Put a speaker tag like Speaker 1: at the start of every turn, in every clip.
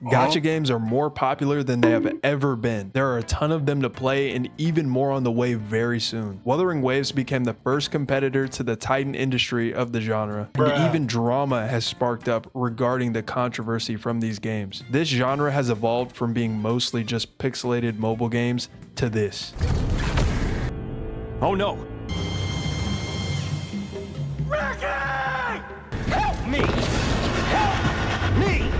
Speaker 1: Gacha games are more popular than they have ever been. There are a ton of them to play and even more on the way very soon. Wuthering Waves became the first competitor to the titan industry of the genre, and even drama has sparked up regarding the controversy from these games. This genre has evolved from being mostly just pixelated mobile games to this.
Speaker 2: Oh no!
Speaker 3: Ricky! Help me! Help me!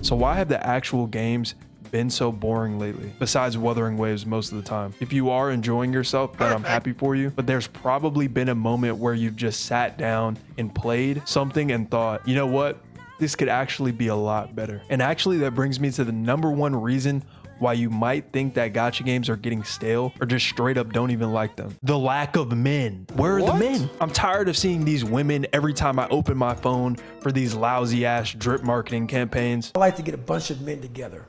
Speaker 1: So why have the actual games been so boring lately, besides Wuthering Waves most of the time? If you are enjoying yourself, then I'm happy for you, but there's probably been a moment where you've just sat down and played something and thought, you know what, this could actually be a lot better. And actually that brings me to the #1 reason why you might think that gacha games are getting stale or just straight up don't even like them. The lack of men. Where are the men? I'm tired of seeing these women every time I open my phone for these lousy ass drip marketing campaigns.
Speaker 4: I like to get a bunch of men together.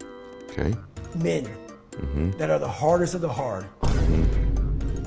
Speaker 5: Okay.
Speaker 4: Men that are the hardest of the hard.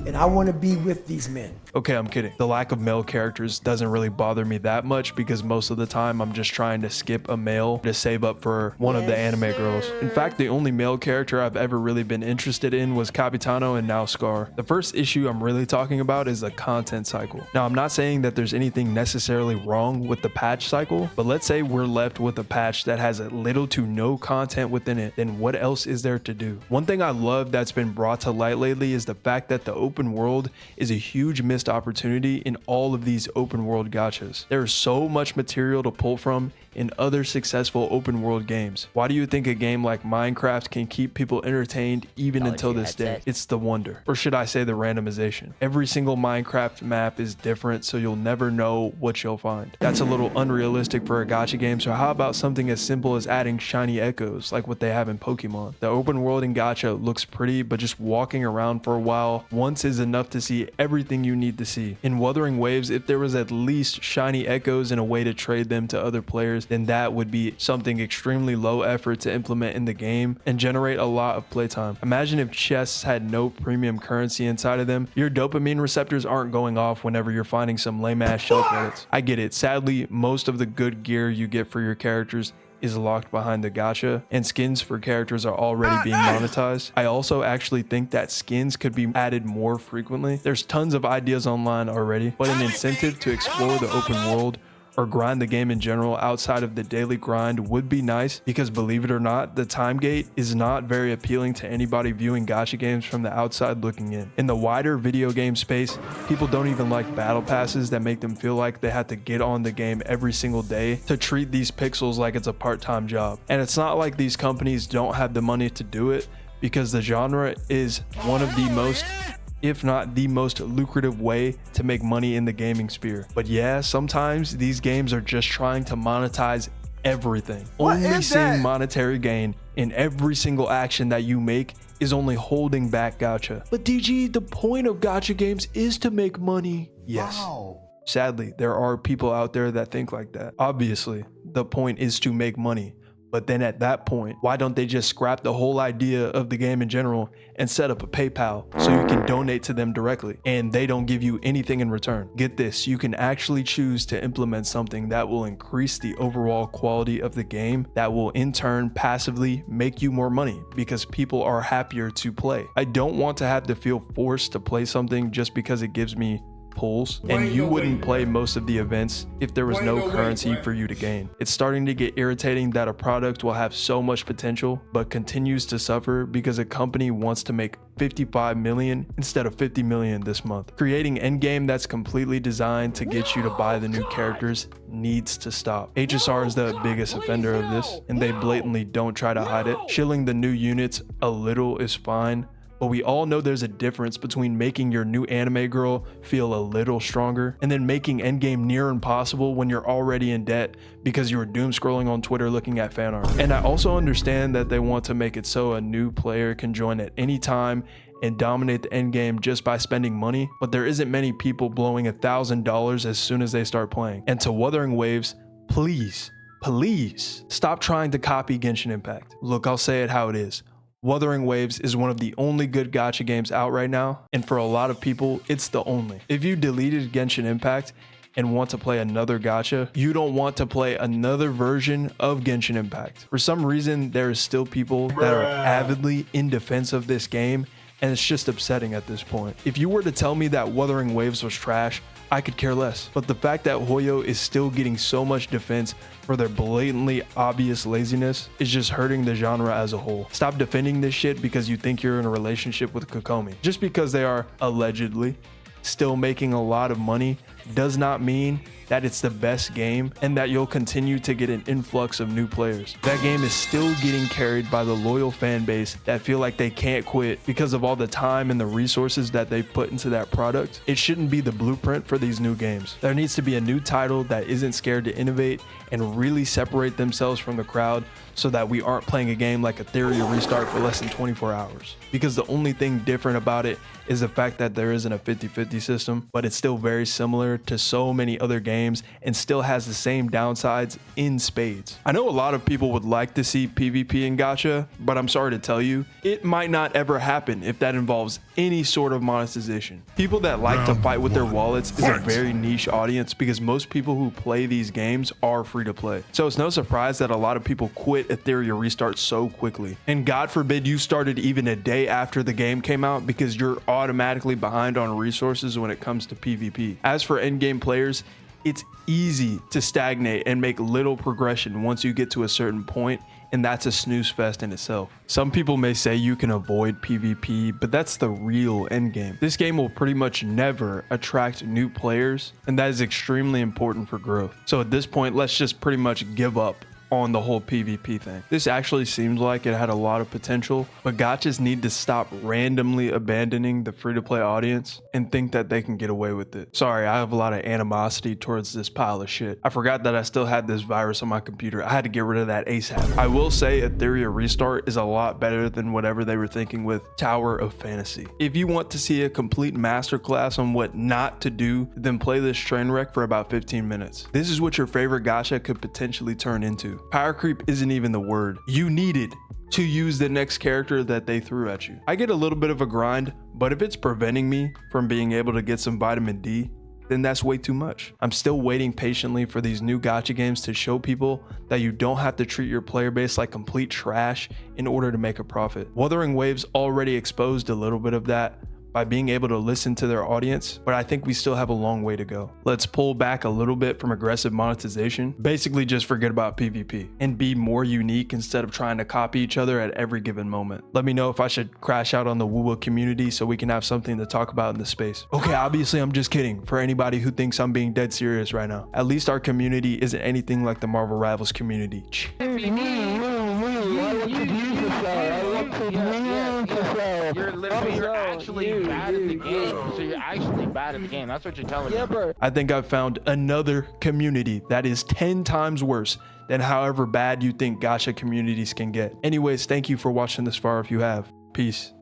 Speaker 4: And I want to be with these men.
Speaker 1: Okay, I'm kidding. The lack of male characters doesn't really bother me that much because most of the time I'm just trying to skip a male to save up for one of the anime girls. In fact, the only male character I've ever really been interested in was Capitano and now Scar. The first issue I'm really talking about is the content cycle. Now, I'm not saying that there's anything necessarily wrong with the patch cycle, but let's say we're left with a patch that has little to no content within it, then what else is there to do? One thing I love that's been brought to light lately is the fact that the open world is a huge missed opportunity in all of these open world gachas. There is so much material to pull from in other successful open world games. Why do you think a game like Minecraft can keep people entertained even until this day? It's the wonder, or should I say the randomization. Every single Minecraft map is different, so you'll never know what you'll find. That's a little unrealistic for a gacha game, so how about something as simple as adding shiny echoes like what they have in Pokemon? The open world in gacha looks pretty, but just walking around for a while once is enough to see everything you need to see. In Wuthering Waves, if there was at least shiny echoes and a way to trade them to other players, then that would be something extremely low effort to implement in the game and generate a lot of playtime. Imagine if chests had no premium currency inside of them. Your dopamine receptors aren't going off whenever you're finding some lame ass shell credits. I get it. Sadly, most of the good gear you get for your characters is locked behind the gacha, and skins for characters are already being monetized. I also actually think that skins could be added more frequently. There's tons of ideas online already, but an incentive to explore the open world or grind the game in general outside of the daily grind would be nice, because believe it or not, the time gate is not very appealing to anybody viewing gacha games from the outside looking in. In the wider video game space, people don't even like battle passes that make them feel like they have to get on the game every single day to treat these pixels like it's a part-time job. And it's not like these companies don't have the money to do it, because the genre is one of the most, if not the most lucrative way to make money in the gaming sphere. But yeah, sometimes these games are just trying to monetize everything. Only seeing monetary gain in every single action that you make is only holding back gacha. But DG, the point of gacha games is to make money. Yes. Wow. Sadly, there are people out there that think like that. Obviously, the point is to make money. But then at that point, why don't they just scrap the whole idea of the game in general and set up a PayPal so you can donate to them directly and they don't give you anything in return? Get this, you can actually choose to implement something that will increase the overall quality of the game, that will in turn passively make you more money because people are happier to play. I don't want to have to feel forced to play something just because it gives me pulls, and you wouldn't play most of the events if there was no currency for you to gain. It's starting to get irritating that a product will have so much potential but continues to suffer because a company wants to make 55 million instead of 50 million this month. Creating endgame that's completely designed to get you to buy the new characters needs to stop. HSR is the biggest offender of this, and they blatantly don't try to hide it. Shilling the new units a little is fine, but we all know there's a difference between making your new anime girl feel a little stronger and then making endgame near impossible when you're already in debt because you were doom scrolling on Twitter looking at fan art. And I also understand that they want to make it so a new player can join at any time and dominate the endgame just by spending money, but there isn't many people blowing $1,000 as soon as they start playing. And to Wuthering Waves, please stop trying to copy Genshin Impact. Look, I'll say it how it is. Wuthering Waves is one of the only good gacha games out right now, and for a lot of people, it's the only. If you deleted Genshin Impact and want to play another gacha, you don't want to play another version of Genshin Impact. For some reason, there is still people that are avidly in defense of this game, and it's just upsetting at this point. If you were to tell me that Wuthering Waves was trash, I could care less. But the fact that Hoyo is still getting so much defense for their blatantly obvious laziness is just hurting the genre as a whole. Stop defending this shit because you think you're in a relationship with Kokomi. Just because they are allegedly still making a lot of money does not mean that it's the best game and that you'll continue to get an influx of new players. That game is still getting carried by the loyal fan base that feel like they can't quit because of all the time and the resources that they put into that product. It shouldn't be the blueprint for these new games. There needs to be a new title that isn't scared to innovate and really separate themselves from the crowd so that we aren't playing a game like Ethereum Restart for less than 24 hours. Because the only thing different about it is the fact that there isn't a 50-50 system, but it's still very similar to so many other games and still has the same downsides in spades. I know a lot of people would like to see PvP in Gacha, but I'm sorry to tell you, it might not ever happen if that involves any sort of monetization. People that like to fight with their wallets is a very niche audience because most people who play these games are free to play. So it's no surprise that a lot of people quit Ethereum Restart so quickly. And God forbid you started even a day after the game came out because you're automatically behind on resources when it comes to PvP. As for endgame players, it's easy to stagnate and make little progression once you get to a certain point, and that's a snooze fest in itself. Some people may say you can avoid PvP, but that's the real endgame. This game will pretty much never attract new players, and that is extremely important for growth. So at this point, let's just pretty much give up on the whole PvP thing. This actually seems like it had a lot of potential, but gachas need to stop randomly abandoning the free-to-play audience and think that they can get away with it. Sorry, I have a lot of animosity towards this pile of shit. I forgot that I still had this virus on my computer. I had to get rid of that ASAP. I will say Ethereum Restart is a lot better than whatever they were thinking with Tower of Fantasy. If you want to see a complete masterclass on what not to do, then play this train wreck for about 15 minutes. This is what your favorite gacha could potentially turn into. Power creep isn't even the word. You needed to use the next character that they threw at you. I get a little bit of a grind, but if it's preventing me from being able to get some vitamin D, then that's way too much. I'm still waiting patiently for these new gacha games to show people that you don't have to treat your player base like complete trash in order to make a profit. Wuthering Waves already exposed a little bit of that by being able to listen to their audience, but I think we still have a long way to go. Let's pull back a little bit from aggressive monetization. Basically just forget about PvP and be more unique instead of trying to copy each other at every given moment. Let me know if I should crash out on the Woowa community so we can have something to talk about in the space. Okay, obviously I'm just kidding for anybody who thinks I'm being dead serious right now. At least our community isn't anything like the Marvel Rivals community.
Speaker 5: You're actually bad at the game. So you're actually bad at the game. That's what you're telling me. Bro.
Speaker 1: I think I've found another community that is 10 times worse than however bad you think gacha communities can get. Anyways, thank you for watching this far if you have. Peace.